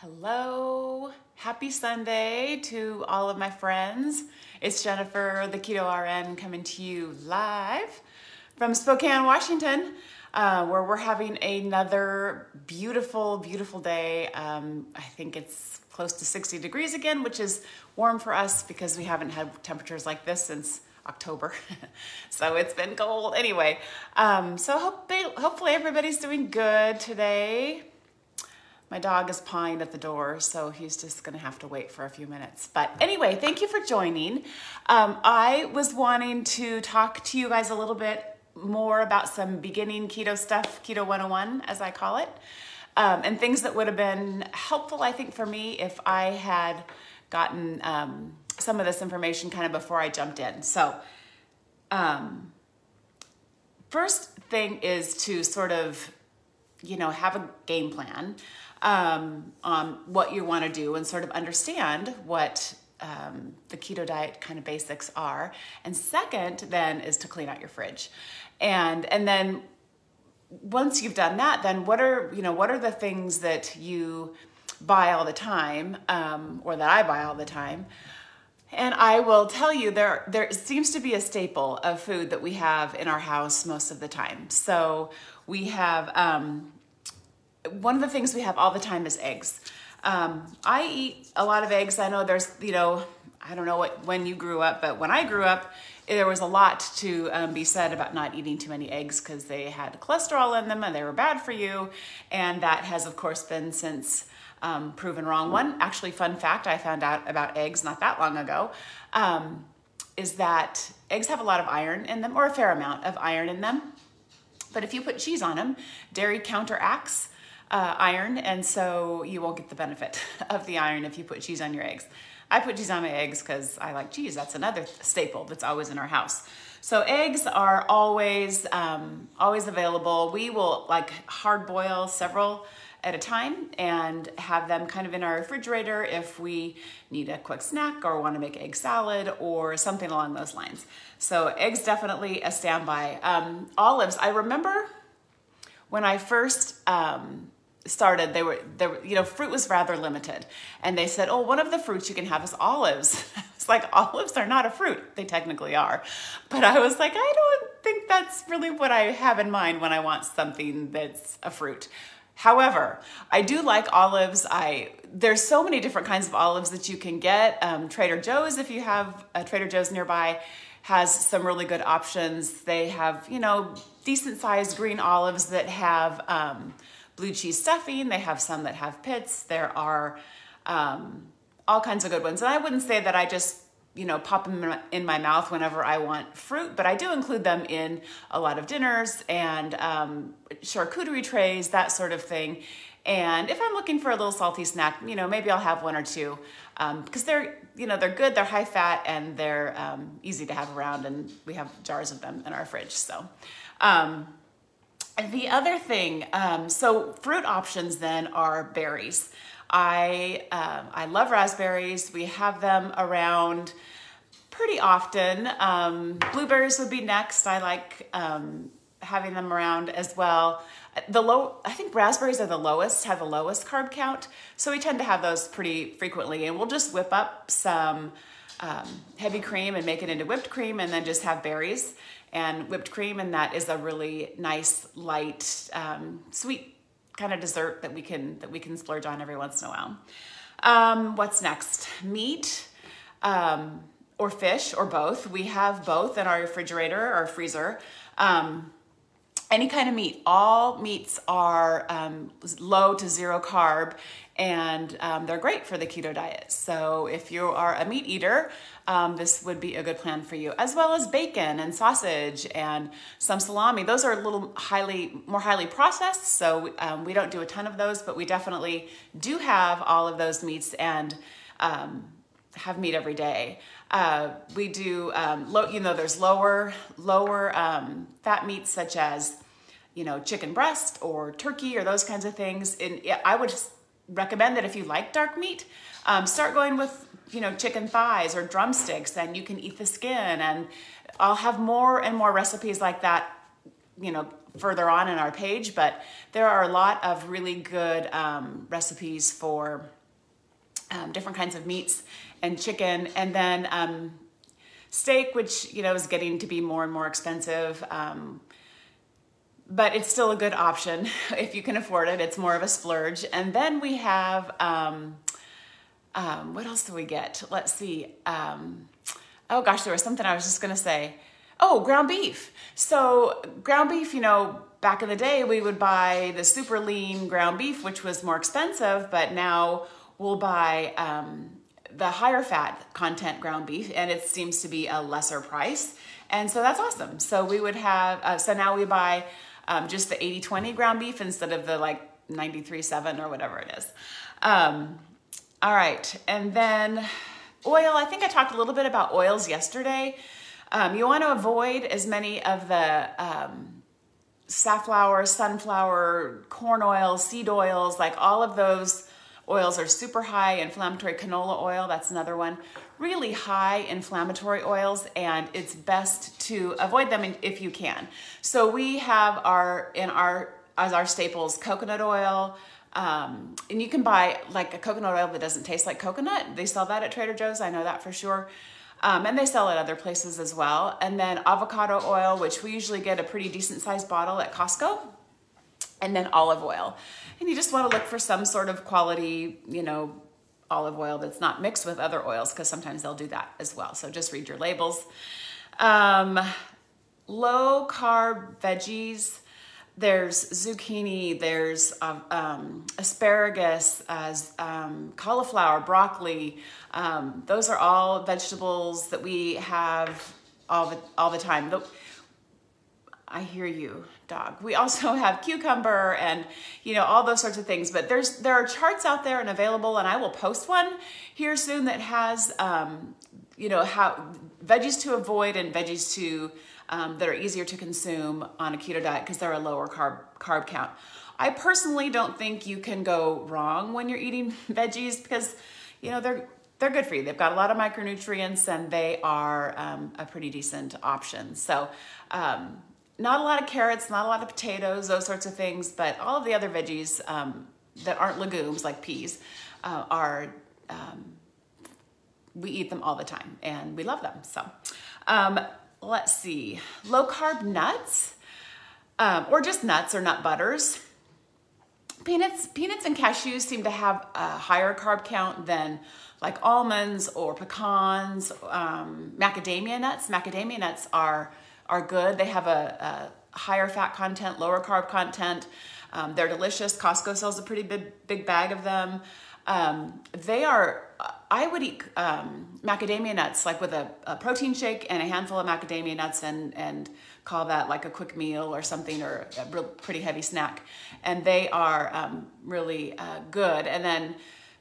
Hello, happy Sunday to all of my friends. It's Jennifer, the Keto RN, coming to you live from Spokane, Washington, where we're having another beautiful, beautiful day. I think it's close to 60 degrees again, which is warm for us because we haven't had temperatures like this since October. So it's been cold anyway. Hopefully everybody's doing good today. My dog is pawing at the door, so he's just gonna have to wait for a few minutes. But anyway, thank you for joining. I was wanting to talk to you guys a little bit more about some beginning keto stuff, Keto 101, as I call it, and things that would have been helpful, I think, for me if I had gotten some of this information kind of before I jumped in. So first thing is to sort of, have a game plan on what you want to do and sort of understand what the keto diet kind of basics are. And second then is to clean out your fridge. And then once you've done that, then what are the things that you buy all the time, or that I buy all the time? And I will tell you, there seems to be a staple of food that we have in our house most of the time. So we have, one of the things we have all the time is eggs. I eat a lot of eggs. I know there's, I don't know when you grew up, but when I grew up, there was a lot to be said about not eating too many eggs because they had cholesterol in them and they were bad for you. And that has, of course, been since proven wrong. One actually fun fact I found out about eggs not that long ago is that eggs have a lot of iron in them, or a fair amount of iron in them. But if you put cheese on them, dairy counteracts iron, and so you won't get the benefit of the iron if you put cheese on your eggs. I put cheese on my eggs because I like cheese. That's another staple that's always in our house. So eggs are always available. We will hard boil several at a time and have them kind of in our refrigerator if we need a quick snack or want to make egg salad or something along those lines. So eggs definitely a standby. Olives, I remember when I first started, they were fruit was rather limited, and they said, oh, one of the fruits you can have is olives. It's like, olives are not a fruit. They technically are, but I was like, I don't think that's really what I have in mind when I want something that's a fruit. However, I do like olives. There's so many different kinds of olives that you can get. Trader Joe's, if you have a Trader Joe's nearby, has some really good options. They have, decent sized green olives that have blue cheese stuffing. They have some that have pits. There are all kinds of good ones. And I wouldn't say that I just, pop them in my mouth whenever I want fruit, but I do include them in a lot of dinners and charcuterie trays, that sort of thing. And if I'm looking for a little salty snack, maybe I'll have one or two because they're good, they're high fat, and they're easy to have around, and we have jars of them in our fridge. So the other thing, so fruit options then are berries. I love raspberries. We have them around pretty often. Blueberries would be next. I like having them around as well. I think raspberries have the lowest carb count, so we tend to have those pretty frequently, and we'll just whip up some heavy cream and make it into whipped cream, and then just have berries and whipped cream, and that is a really nice, light, sweet kind of dessert that we can splurge on every once in a while. What's next? Meat or fish or both. We have both in our refrigerator or freezer. Any kind of meat. All meats are low to zero carb, and they're great for the keto diet. So if you are a meat eater, this would be a good plan for you, as well as bacon and sausage and some salami. Those are a little more highly processed, so we don't do a ton of those, but we definitely do have all of those meats and have meat every day. We do, there's lower fat meats such as, chicken breast or turkey or those kinds of things. And I would recommend that if you like dark meat, start going with, chicken thighs or drumsticks, and you can eat the skin. And I'll have more and more recipes like that, further on in our page, but there are a lot of really good recipes for different kinds of meats and chicken, and then steak, which, you know, is getting to be more and more expensive. But it's still a good option if you can afford it. It's more of a splurge. And then we have, what else do we get? Let's see. Oh gosh, there was something I was just gonna say. Oh, ground beef. So ground beef, you know, back in the day, we would buy the super lean ground beef, which was more expensive, but now we'll buy the higher fat content ground beef, and it seems to be a lesser price. And so that's awesome. So we would have, so now we buy just the 80-20 ground beef instead of the like 93-7 or whatever it is. All right, and then oil. I think I talked a little bit about oils yesterday. You want to avoid as many of the safflower, sunflower, corn oils, seed oils, like all of those oils are super high inflammatory. Canola oil, that's another one. Really high inflammatory oils, and it's best to avoid them if you can. So we have as our staples, coconut oil, and you can buy like a coconut oil that doesn't taste like coconut. They sell that at Trader Joe's, I know that for sure. And they sell it other places as well. And then avocado oil, which we usually get a pretty decent sized bottle at Costco. And then olive oil. And you just want to look for some sort of quality, you know, olive oil that's not mixed with other oils, because sometimes they'll do that as well. So just read your labels. Low carb veggies. There's zucchini, there's asparagus, cauliflower, broccoli. Those are all vegetables that we have all the time. I hear you, dog. We also have cucumber and, you know, all those sorts of things. But there are charts out there and available, and I will post one here soon that has, you know, how veggies to avoid and veggies to that are easier to consume on a keto diet because they're a lower carb count. I personally don't think you can go wrong when you're eating veggies because, you know, they're good for you. They've got a lot of micronutrients and they are a pretty decent option. So not a lot of carrots, not a lot of potatoes, those sorts of things, but all of the other veggies that aren't legumes like peas we eat them all the time and we love them. So let's see, low carb nuts or just nuts or nut butters. Peanuts and cashews seem to have a higher carb count than like almonds or pecans, macadamia nuts. Macadamia nuts are good. They have a higher fat content, lower carb content. They're delicious. Costco sells a pretty big bag of them. I would eat macadamia nuts like with a protein shake and a handful of macadamia nuts and call that like a quick meal or something, or a real pretty heavy snack. And they are really good. And then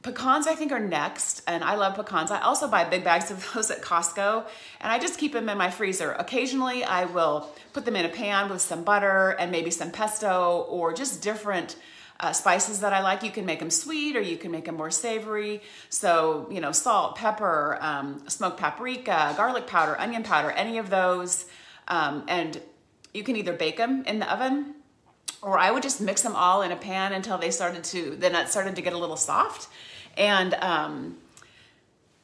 pecans, I think, are next, and I love pecans. I also buy big bags of those at Costco, and I just keep them in my freezer. Occasionally, I will put them in a pan with some butter and maybe some pesto or just different spices that I like. You can make them sweet or you can make them more savory. So, you know, salt, pepper, smoked paprika, garlic powder, onion powder, any of those. And you can either bake them in the oven, or I would just mix them all in a pan until the nuts started to get a little soft. And then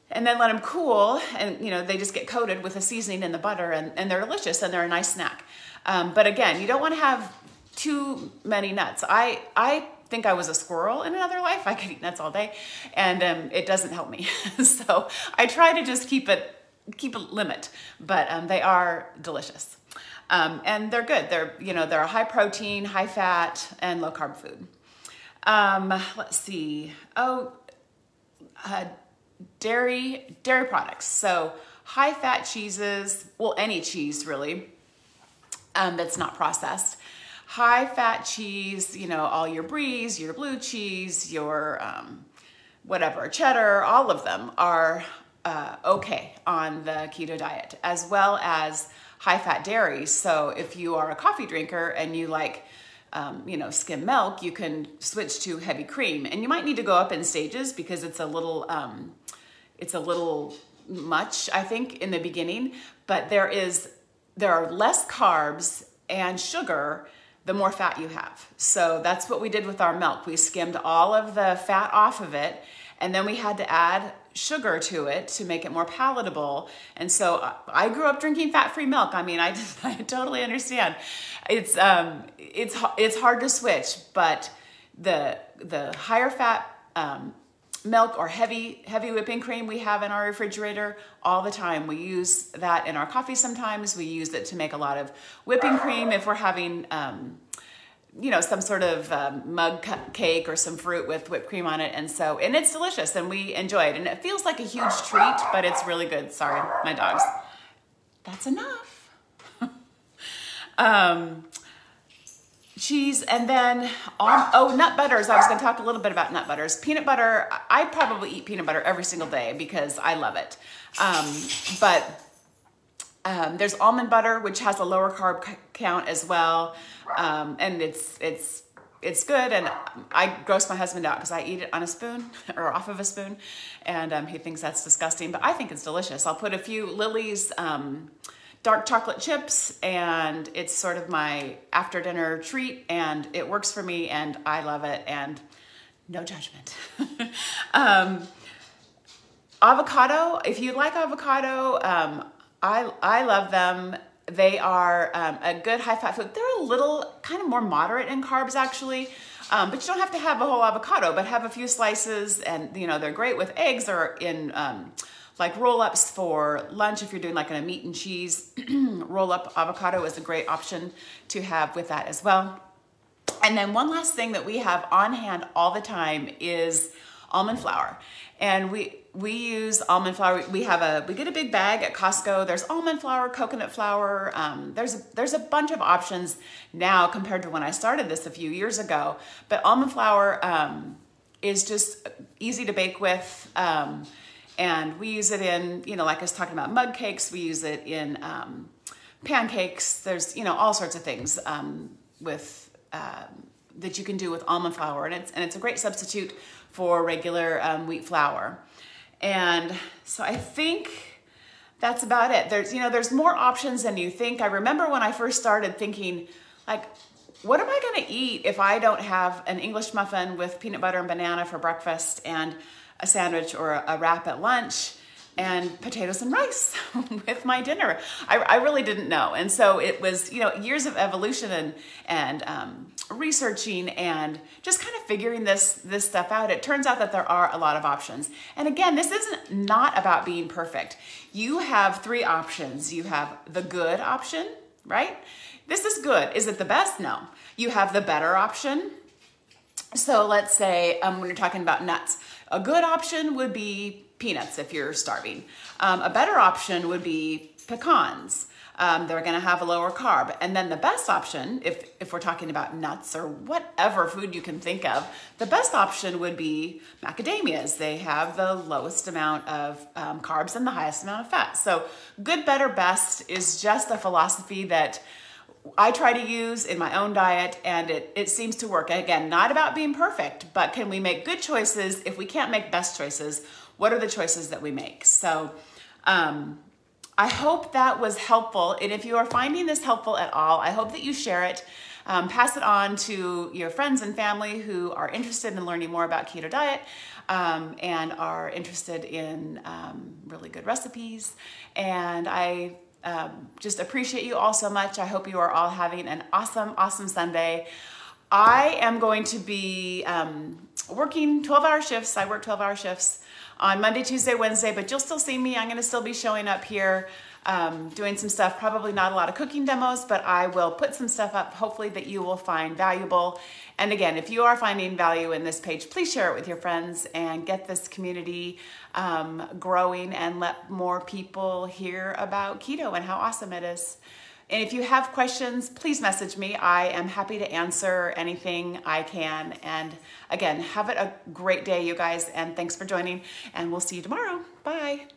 let them cool, and you know, they just get coated with a seasoning in the butter, and they're delicious and they're a nice snack. But again, you don't want to have too many nuts. I think I was a squirrel in another life. I could eat nuts all day, and it doesn't help me. So I try to just keep a limit, but they are delicious. And they're good. They're a high protein, high fat, and low carb food. Let's see. Dairy products. So high fat cheeses, well, any cheese really, that's not processed. High fat cheese, you know, all your bries, your blue cheese, your whatever, cheddar, all of them are okay on the keto diet, as well as high fat dairy. So if you are a coffee drinker and you like, skim milk, you can switch to heavy cream, and you might need to go up in stages because it's a little much, I think, in the beginning, but there are less carbs and sugar the more fat you have. So that's what we did with our milk. We skimmed all of the fat off of it, and then we had to add sugar to it to make it more palatable. And so I grew up drinking fat-free milk. I mean, I totally understand. It's hard to switch, but the higher fat milk or heavy whipping cream we have in our refrigerator all the time. We use that in our coffee sometimes. We use it to make a lot of whipping cream if we're having, you know, some sort of mug cake or some fruit with whipped cream on it. And it's delicious and we enjoy it. And it feels like a huge treat, but it's really good. Sorry, my dogs. That's enough. Cheese, and then, nut butters. I was going to talk a little bit about nut butters. Peanut butter, I probably eat peanut butter every single day because I love it. There's almond butter, which has a lower carb count as well. And it's good. And I gross my husband out because I eat it on a spoon or off of a spoon. And he thinks that's disgusting, but I think it's delicious. I'll put a few Lily's dark chocolate chips, and it's sort of my after dinner treat, and it works for me, and I love it, and no judgment. Avocado, if you like avocado, I love them. They are a good high-fat food. They're a little kind of more moderate in carbs, actually, but you don't have to have a whole avocado, but have a few slices, and you know they're great with eggs or in like roll-ups for lunch. If you're doing like a meat and cheese roll-up, avocado is a great option to have with that as well. And then one last thing that we have on hand all the time is almond flour. And we use almond flour. We get a big bag at Costco. There's almond flour, coconut flour. There's a bunch of options now compared to when I started this a few years ago. But almond flour is just easy to bake with. And we use it in, you know, like I was talking about mug cakes, we use it in pancakes. There's, you know, all sorts of things that you can do with almond flour. And it's a great substitute for regular wheat flour. And so I think that's about it. There's more options than you think. I remember when I first started thinking, like, what am I gonna eat if I don't have an English muffin with peanut butter and banana for breakfast and a sandwich or a wrap at lunch and potatoes and rice with my dinner? I really didn't know. And so it was, you know, years of evolution and researching and just kind of figuring this stuff out. It turns out that there are a lot of options. And again, this isn't not about being perfect. You have three options. You have the good option, right? This is good. Is it the best? No. You have the better option. So let's say when you're talking about nuts, a good option would be peanuts if you're starving. A better option would be pecans. They're gonna have a lower carb. And then the best option, if we're talking about nuts or whatever food you can think of, the best option would be macadamias. They have the lowest amount of carbs and the highest amount of fat. So good, better, best is just a philosophy that I try to use in my own diet, and it seems to work. Again, not about being perfect, but can we make good choices? If we can't make best choices, what are the choices that we make? So I hope that was helpful. And if you are finding this helpful at all, I hope that you share it. Pass it on to your friends and family who are interested in learning more about keto diet and are interested in really good recipes. And I just appreciate you all so much. I hope you are all having an awesome, awesome Sunday. I am going to be working 12-hour shifts. I work 12-hour shifts on Monday, Tuesday, Wednesday, but you'll still see me. I'm going to still be showing up here doing some stuff, probably not a lot of cooking demos, but I will put some stuff up hopefully that you will find valuable. And again, if you are finding value in this page, please share it with your friends and get this community growing and let more people hear about keto and how awesome it is. And if you have questions, please message me. I am happy to answer anything I can. And again, have it a great day, you guys, and thanks for joining, and we'll see you tomorrow. Bye.